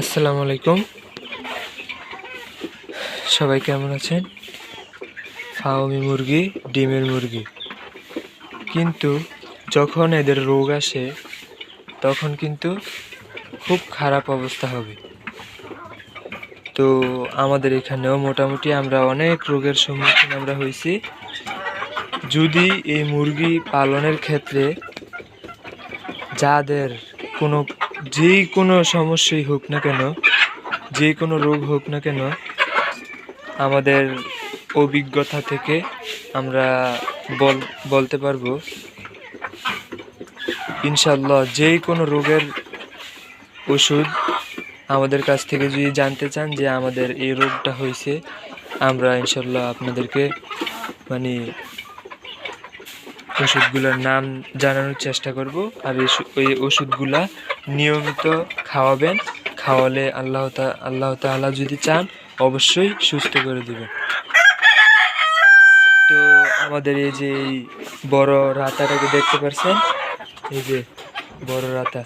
আসসালামু আলাইকুম, সবাই কেমন আছেন? ফার্মি মুরগি ডিমের মুরগি, কিন্তু যখন এদের রোগ আসে তখন কিন্তু খুব খারাপ অবস্থা হবে। তো আমাদের এখানেও মোটামুটি আমরা অনেক রোগের সম্মুখীন হয়েছি। যদি এই মুরগি পালনের ক্ষেত্রে যাদের যে কোনো সমস্যাই হোক না কেন, যে কোনো রোগ হোক না কেন, আমাদের অভিজ্ঞতা থেকে আমরা বলতে পারবো ইনশাল্লাহ যে কোনো রোগের ওষুধ আমাদের কাছ থেকে যদি জানতে চান যে আমাদের এই রোগটা হয়েছে, আমরা ইনশাল্লাহ আপনাদেরকে ওষুধগুলোর নাম জানানোর চেষ্টা করব। আর এই ওষুধগুলা নিয়মিত খাওয়াবেন, খাওয়ালে আল্লাহ তাআলা যদি চান অবশ্যই সুস্থ করে দেবেন। তো আমাদের এই যে এই বড় রাতাটাকে দেখতে পাচ্ছেন, এই যে বড় রাতা,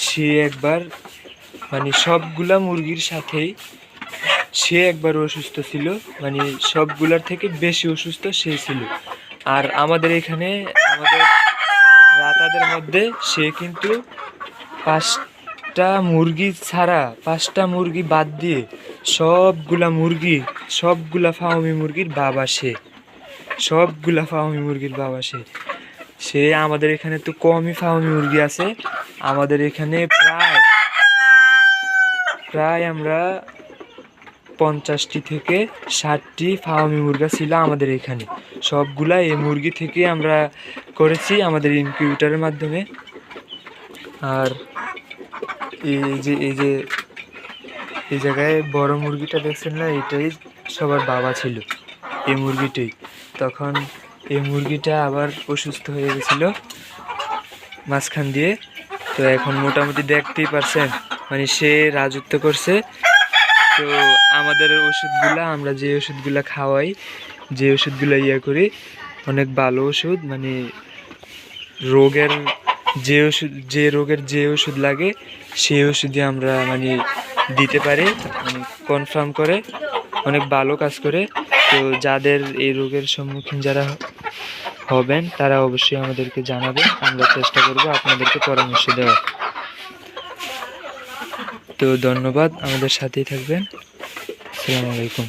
সে একবার সবগুলা মুরগির সাথেই সে একবার অসুস্থ ছিল, সবগুলার থেকে বেশি অসুস্থ সে ছিল। আর আমাদের এখানে আমাদের রাতাদের মধ্যে সে কিন্তু 5টা মুরগি ছাড়া, 5টা মুরগি বাদ দিয়ে সবগুলা ফার্মি মুরগির বাবা সে আমাদের এখানে তো কমই ফার্মি মুরগি আছে। আমাদের এখানে প্রায় আমরা 50টি থেকে 60টি ফার্মি মুরগা ছিল আমাদের এখানে। সবগুলা এই মুরগি থেকে আমরা করেছি আমাদের ইনকিউবেটরের মাধ্যমে। আর এই জায়গায় বড় মুরগিটা দেখছেন না, এটাই সবার বাবা ছিল, এই মুরগিটাই। তখন এই মুরগিটা আবার অসুস্থ হয়ে গেছিল মাঝখান দিয়ে। তো এখন মোটামুটি দেখতেই পারছেন, সে রাজত্ব করছে। তো আমাদের ওষুধগুলা, আমরা যে ওষুধগুলা খাওয়াই, যে ওষুধগুলা করি, অনেক ভালো ওষুধ। যে রোগের যে ওষুধ লাগে সেই ওষুধই আমরা দিতে পারি, কনফার্ম করে অনেক ভালো কাজ করে। তো যাদের এই রোগের সম্মুখীন যারা হবেন তারা অবশ্যই আমাদেরকে জানাবেন, আমরা চেষ্টা করব আপনাদেরকে পরামর্শ দেওয়ার। তো ধন্যবাদ, আমাদের সাথেই থাকবেন। আসসালামু আলাইকুম।